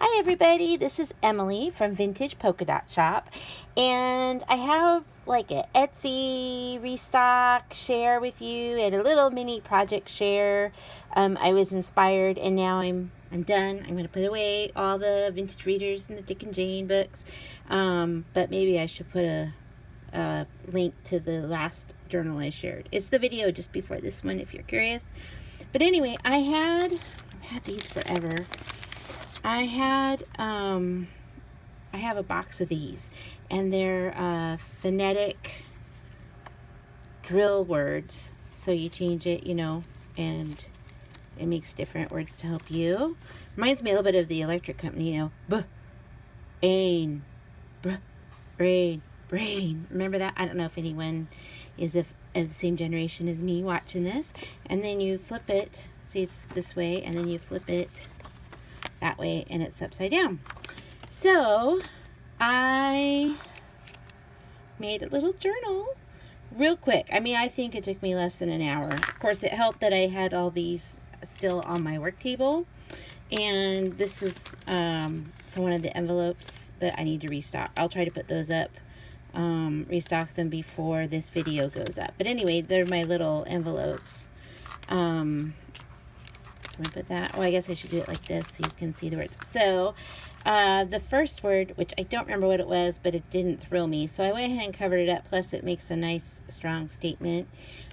Hi everybody, this is Emily from Vintage Polka Dot Shop, and I have like a Etsy restock share with you and a little mini project share. I was inspired and now I'm done. I'm going to put away all the vintage readers and the Dick and Jane books, but maybe I should put a link to the last journal I shared. It's the video just before this one if you're curious. But anyway, I've had these forever. I have a box of these, and they're phonetic drill words. So you change it, and it makes different words to help you. Reminds me a little bit of the electric company, ain, brain. Remember that? I don't know if anyone is of the same generation as me watching this. And then you flip it. See, it's this way, and then you flip it that way and it's upside down. So I made a little journal real quick. I think it took me less than an hour. Of course, it helped that I had all these still on my work table, and this is from one of the envelopes that I need to restock. I'll try to put those up, restock them before this video goes up. But anyway, they're my little envelopes. So I put that. Oh, I guess I should do it like this so you can see the words. So the first word, which I don't remember what it was, but it didn't thrill me, so I went ahead and covered it up. Plus it makes a nice strong statement.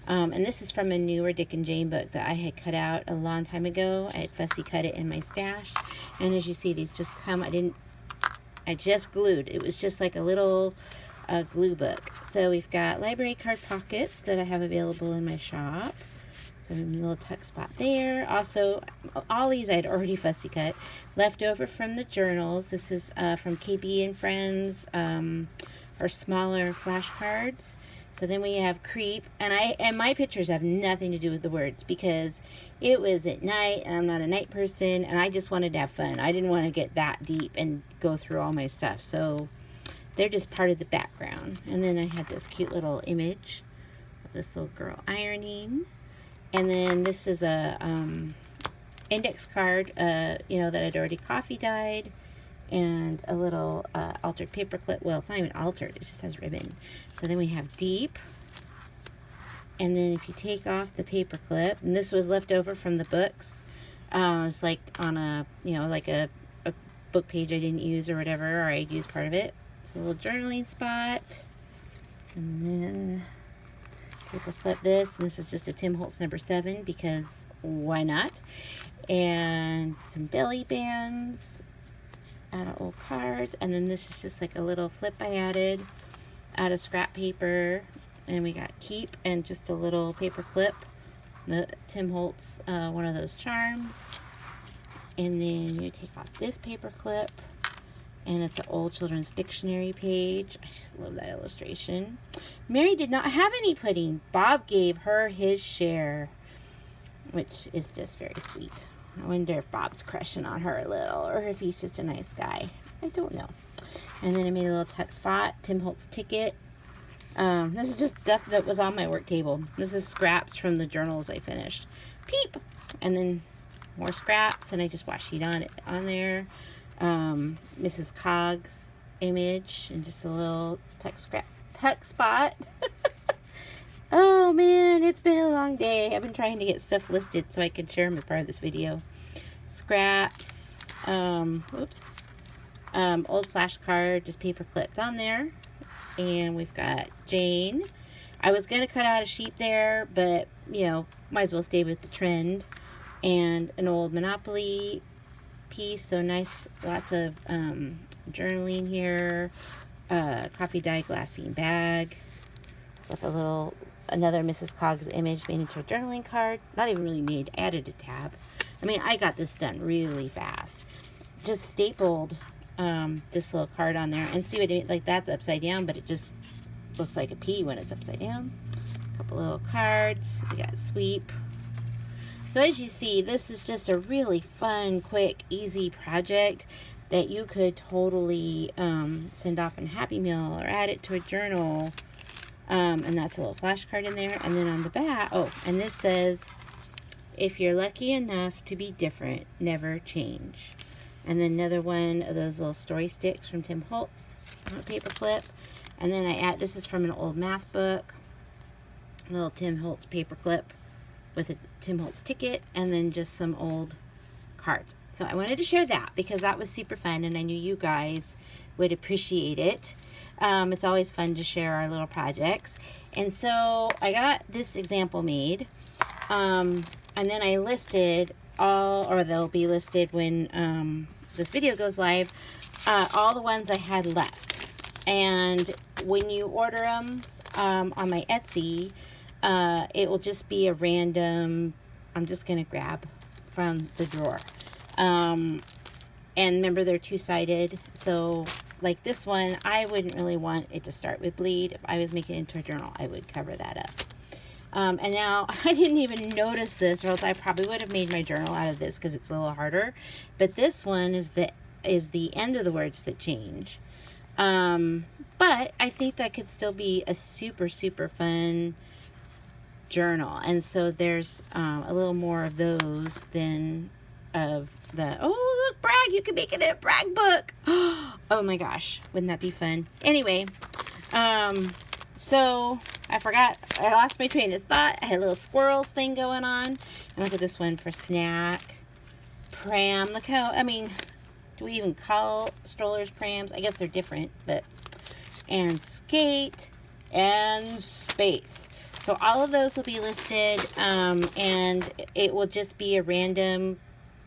And this is from a newer Dick and Jane book that I had cut out a long time ago. I had fussy cut it in my stash, and as you see, these just come. I just glued. It was just like a little glue book. So we've got library card pockets that I have available in my shop. So a little tuck spot there. Also, all these I'd already fussy cut. Left over from the journals. This is from KB and Friends, or smaller flashcards. So then we have Creep, and my pictures have nothing to do with the words because it was at night and I'm not a night person and I just wanted to have fun. I didn't want to get that deep and go through all my stuff. So they're just part of the background. And then I had this cute little image of this little girl ironing. And then this is a index card, that I'd already coffee dyed, and a little altered paper clip. Well, it's not even altered, it just has ribbon. So then we have Deep. And then if you take off the paper clip, and this was left over from the books, it's like on a book page I didn't use or whatever, or I used part of it. It's a little journaling spot. And then paper clip this, and this is just a Tim Holtz number 7 because why not? And some belly bands out of old cards, and then this is just like a little flip I added out of scrap paper, and we got Keep and just a little paper clip, the Tim Holtz one of those charms, and then you take off this paper clip, and it's an old children's dictionary page. I just love that illustration. Mary did not have any pudding. Bob gave her his share, which is just very sweet. I wonder if Bob's crushing on her a little, or if he's just a nice guy. I don't know. And then I made a little tuck spot. Tim Holtz ticket. This is just stuff that was on my work table. This is scraps from the journals I finished. Peep! And then more scraps, and I just washi on there. Mrs. Cog's image, and just a little tuck spot. Oh man, it's been a long day. I've been trying to get stuff listed so I could share them as part of this video. Scraps, old flashcard, just paper clipped on there. And we've got Jane. I was going to cut out a sheep there, but, might as well stay with the trend. And an old Monopoly piece, so nice, lots of journaling here. Coffee dye glassine bag with another Mrs. Cog's image made into a journaling card. Not even really made, added a tab. I got this done really fast. Just stapled this little card on there, and see what I mean? Like, that's upside down, but it just looks like a P when it's upside down. A couple little cards. We got Sweep. So as you see, this is just a really fun, quick, easy project that you could totally send off in Happy Meal or add it to a journal. And that's a little flashcard in there. And then on the back, and this says, if you're lucky enough to be different, never change. And then another one of those little story sticks from Tim Holtz paper clip. And then I add, this is from an old math book, a little Tim Holtz paper clip with a Tim Holtz ticket, and then just some old cards. So I wanted to share that because that was super fun, and I knew you guys would appreciate it. It's always fun to share our little projects. And so I got this example made, and then I listed all, or they'll be listed when this video goes live, all the ones I had left. And when you order them on my Etsy, it will just be a random, I'm just going to grab from the drawer. And remember, they're two-sided, so like this one, I wouldn't really want it to start with bleed. If I was making it into a journal, I would cover that up. And now, I didn't even notice this, or else I probably would have made my journal out of this because it's a little harder. But this one is the end of the words that change. But I think that could still be a super, super fun journal. And so there's a little more of those than of the, oh, look, brag, you can make it in a brag book. Oh my gosh, wouldn't that be fun? Anyway, so I forgot, I lost my train of thought. I had a little squirrels thing going on. And look at this one for snack, pram. Look how, I mean, do we even call strollers prams? I guess they're different, but, and skate and space. So all of those will be listed, and it will just be a random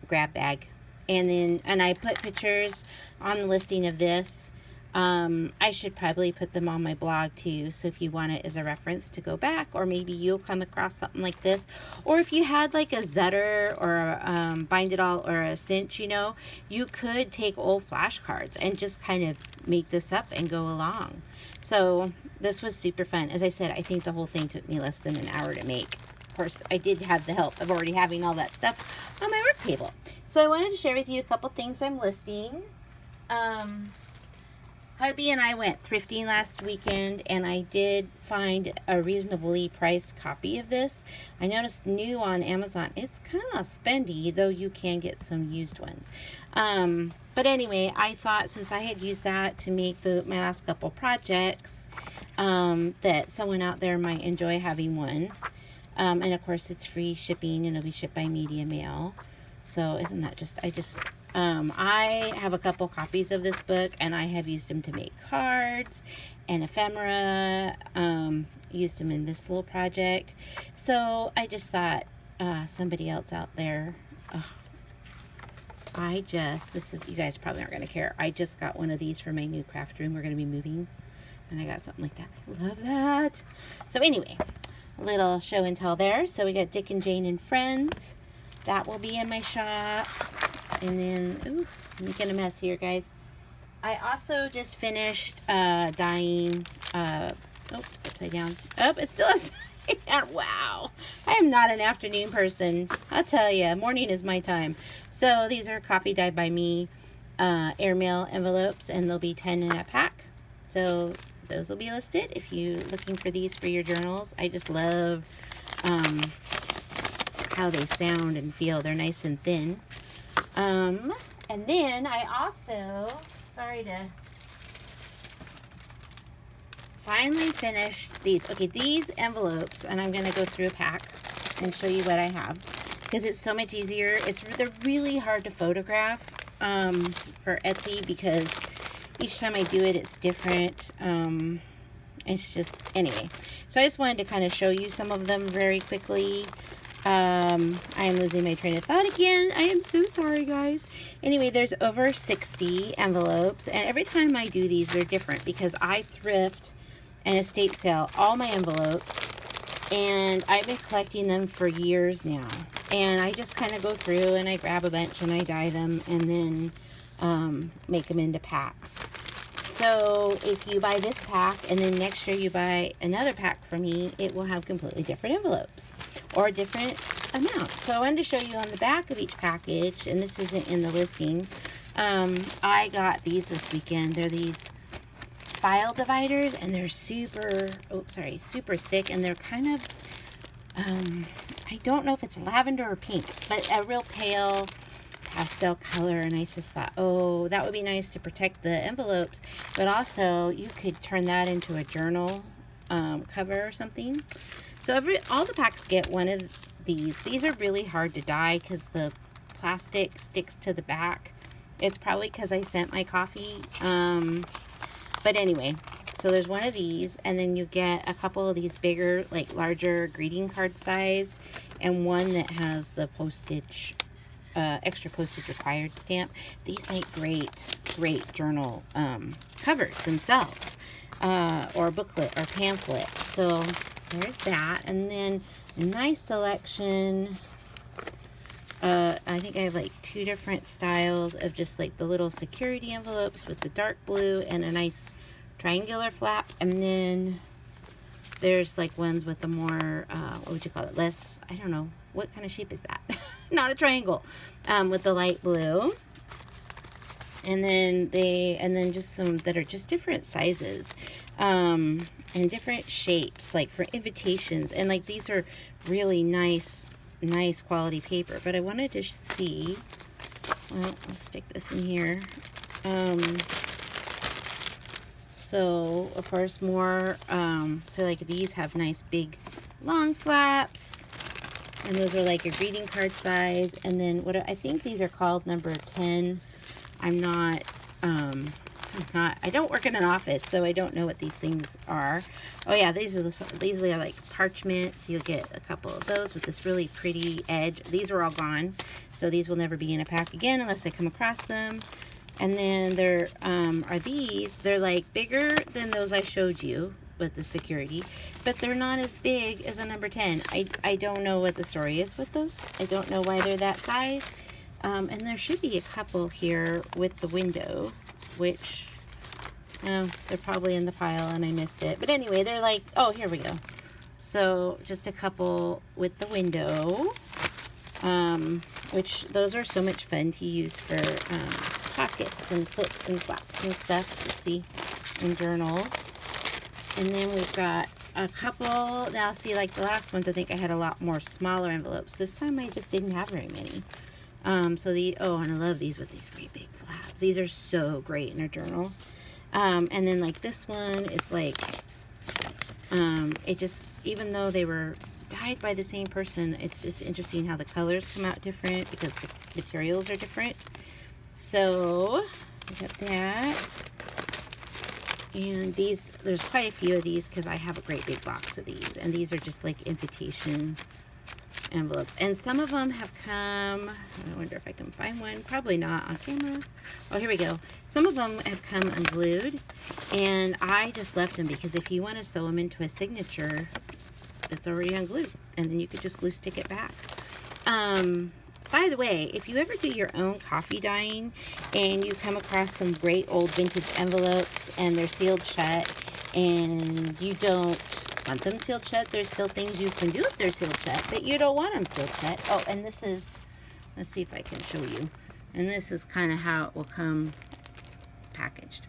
grab bag. And I put pictures on the listing of this. I should probably put them on my blog too, so if you want it as a reference to go back, or maybe you'll come across something like this, or if you had like a Zutter or a Bind It All or a Cinch, you know, you could take old flashcards and just kind of make this up and go along. So this was super fun. As I said, I think the whole thing took me less than an hour to make. Of course, I did have the help of already having all that stuff on my work table. So I wanted to share with you a couple things I'm listing. Hubby and I went thrifting last weekend, and I did find a reasonably priced copy of this. I noticed new on Amazon. It's kind of spendy, though you can get some used ones. But anyway, I thought since I had used that to make my last couple projects, that someone out there might enjoy having one. And of course, it's free shipping, and it'll be shipped by media mail. So isn't that just, I have a couple copies of this book, and I have used them to make cards and ephemera, used them in this little project. So I just thought, somebody else out there, this is, you guys probably aren't going to care. I just got one of these for my new craft room. We're going to be moving, and I got something like that. I love that. So anyway, a little show and tell there. So we got Dick and Jane and Friends. That will be in my shop. And then, ooh, I'm making a mess here, guys. I also just finished dyeing, oops, upside down. Oh, it's still upside down. Wow. I am not an afternoon person. I'll tell you, morning is my time. So these are coffee dyed by me airmail envelopes, and there'll be 10 in a pack. So those will be listed if you're looking for these for your journals. I just love how they sound and feel. They're nice and thin. And then I also, sorry to, finally finished these. Okay, these envelopes, and I'm going to go through a pack and show you what I have, because it's so much easier. They're really hard to photograph for Etsy, because each time I do it, it's different. It's just, anyway. So I just wanted to kind of show you some of them very quickly. I am losing my train of thought again. I am so sorry, guys. Anyway, there's over 60 envelopes, and every time I do these, they're different, because I thrift and estate sale all my envelopes, and I've been collecting them for years now. And I just kind of go through and I grab a bunch and I dye them, and then make them into packs. So if you buy this pack and then next year you buy another pack from me, it will have completely different envelopes or a different amount. So I wanted to show you on the back of each package, and this isn't in the listing. I got these this weekend. They're these file dividers, and they're super thick, and they're kind of, I don't know if it's lavender or pink, but a real pale pastel color, and I just thought, oh, that would be nice to protect the envelopes, but also you could turn that into a journal cover or something. So all the packs get one of these. These are really hard to dye because the plastic sticks to the back. It's probably because I sent my coffee. But anyway, so there's one of these, and then you get a couple of these bigger, like larger greeting card size, and one that has the postage, extra postage required stamp. These make great journal covers themselves, or booklet or pamphlet. So there's that, and then a nice selection. I think I have like 2 different styles of just like the little security envelopes with the dark blue and a nice triangular flap. And then there's like ones with the more, what would you call it? Less, I don't know. What kind of shape is that? Not a triangle. With the light blue. And then just some that are just different sizes. And different shapes, like for invitations. And like these are really nice quality paper, but I wanted to see, well, let's stick this in here. So of course more, so like these have nice big long flaps, and those are like a greeting card size. And then what I think these are called number 10. I don't work in an office, so I don't know what these things are. Oh yeah, these are like parchment, so you'll get a couple of those with this really pretty edge. These are all gone, so these will never be in a pack again unless I come across them. And then there are these. They're like bigger than those I showed you with the security, but they're not as big as a number 10. I don't know what the story is with those. I don't know why they're that size. And there should be a couple here with the window, which, they're probably in the pile and I missed it. But anyway, they're like, oh, here we go. So just a couple with the window, which those are so much fun to use for pockets and clips and flaps and stuff, oopsie, and journals. And then we've got a couple, now see, like the last ones, I think I had a lot more smaller envelopes. This time I just didn't have very many. So and I love these with these great big flaps. These are so great in a journal. And then like this one is like, it just, even though they were dyed by the same person, it's just interesting how the colors come out different because the materials are different. So we got that. And these, there's quite a few of these because I have a great big box of these. And these are just like invitation envelopes, and some of them have come, I wonder if I can find one, probably not on camera. Oh, here we go. Some of them have come unglued, and I just left them because if you want to sew them into a signature, it's already unglued, and then you could just glue stick it back. By the way, if you ever do your own coffee dyeing and you come across some great old vintage envelopes and they're sealed shut and you don't want them sealed shut, there's still things you can do if they're sealed shut, but you don't want them sealed shut. Oh, and this is, let's see if I can show you. And this is kind of how it will come packaged.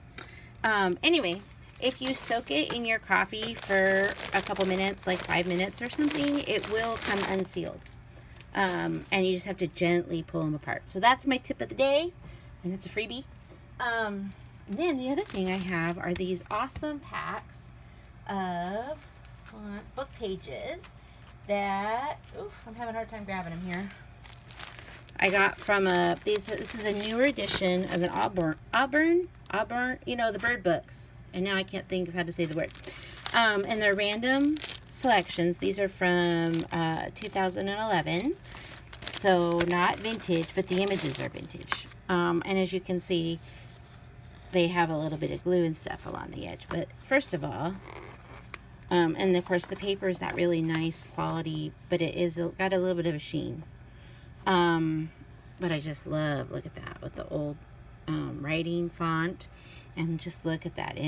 Anyway, if you soak it in your coffee for a couple minutes, like 5 minutes or something, it will come unsealed. And you just have to gently pull them apart. So that's my tip of the day, and it's a freebie. And then the other thing I have are these awesome packs of book pages that, I'm having a hard time grabbing them here. I got from this is a newer edition of an Auburn, you know, the bird books. And now I can't think of how to say the word. And they're random selections. These are from 2011. So not vintage, but the images are vintage. And as you can see, they have a little bit of glue and stuff along the edge. But first of all, and of course the paper is that really nice quality, but it is got a little bit of a sheen. But I just love, look at that with the old writing font, and just look at that.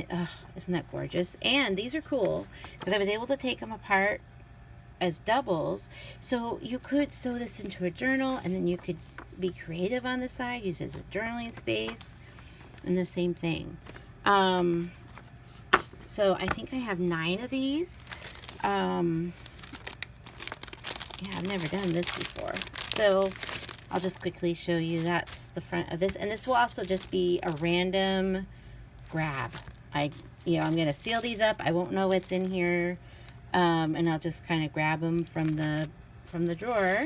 Isn't that gorgeous? And these are cool because I was able to take them apart as doubles, so you could sew this into a journal, and then you could be creative on the side, use it as a journaling space, and the same thing. So I think I have 9 of these. Yeah, I've never done this before. So I'll just quickly show you. That's the front of this. And this will also just be a random grab. I'm going to seal these up. I won't know what's in here. And I'll just kind of grab them from the drawer.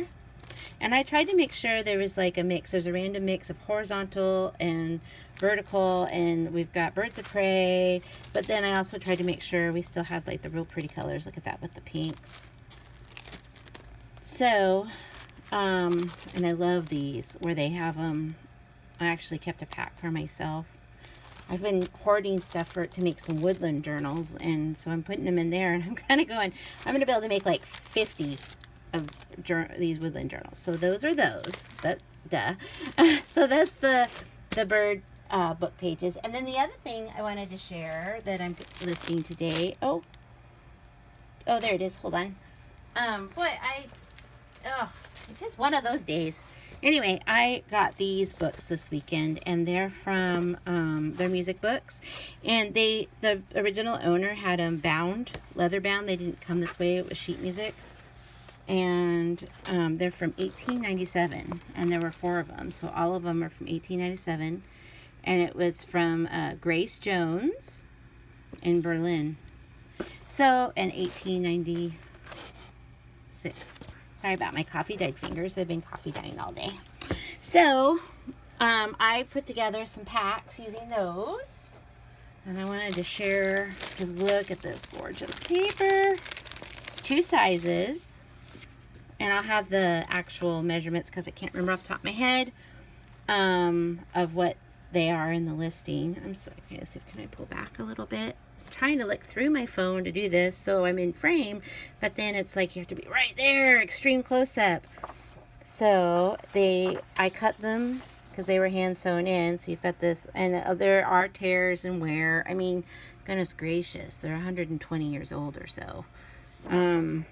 And I tried to make sure there was like a mix. There's a random mix of horizontal and vertical, and we've got birds of prey. But then I also tried to make sure we still have like the real pretty colors. Look at that with the pinks. So, and I love these where they have them. I actually kept a pack for myself. I've been hoarding stuff to make some woodland journals, and so I'm putting them in there, and I'm kind of going, I'm going to be able to make like 50 of these woodland journals. So those are those. So that's the bird book pages. And then the other thing I wanted to share that I'm listing today. Oh, there it is. Hold on. It's just one of those days. Anyway, I got these books this weekend, and they're from their music books, and the original owner had them bound, leather bound. They didn't come this way. It was sheet music, and they're from 1897, and there were 4 of them, so all of them are from 1897, and it was from Grace Jones in Berlin. So, in 1896. Sorry about my coffee dyed fingers. I've been coffee dyeing all day. So, I put together some packs using those. And I wanted to share, because look at this gorgeous paper. It's 2 sizes. And I'll have the actual measurements, because I can't remember off the top of my head, of what they are in the listing. Okay, let's see, can I pull back a little bit? Trying to look through my phone to do this so I'm in frame, but then it's like you have to be right there, extreme close-up. So I cut them because they were hand sewn in, so you've got this, and there are tears and wear. I mean, goodness gracious, they're 120 years old or so. And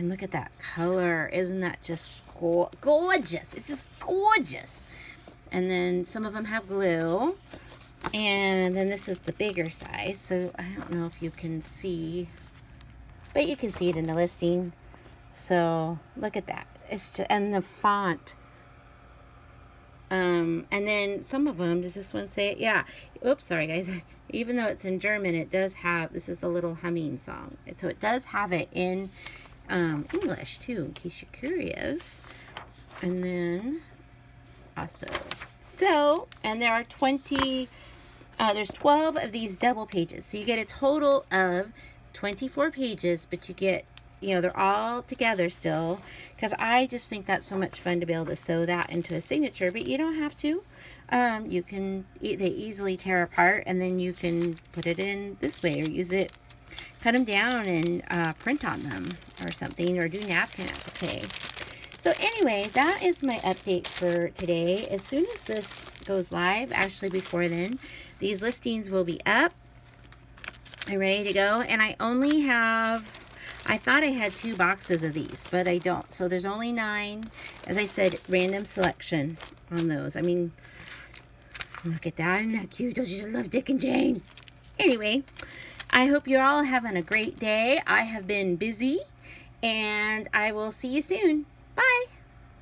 look at that color. Isn't that just gorgeous? It's just gorgeous. And then some of them have glue. And then this is the bigger size, so I don't know if you can see, but you can see it in the listing. So look at that. It's just, and the font. And then some of them, does this one say it? Yeah. Oops, sorry guys. Even though it's in German, it does have, this is the little humming song. So it does have it in English too, in case you're curious. And then also, and there are there's 12 of these double pages. So you get a total of 24 pages, but you get, they're all together still, because I just think that's so much fun to be able to sew that into a signature, but you don't have to. You can, they easily tear apart, and then you can put it in this way, or use it, cut them down and print on them or something, or do napkin applique. So anyway, that is my update for today. As soon as this goes live, actually before then, these listings will be up and ready to go. And I only have, I thought I had 2 boxes of these, but I don't. So there's only 9. As I said, random selection on those. I mean, look at that. Isn't that cute? Don't you just love Dick and Jane? Anyway, I hope you're all having a great day. I have been busy, and I will see you soon.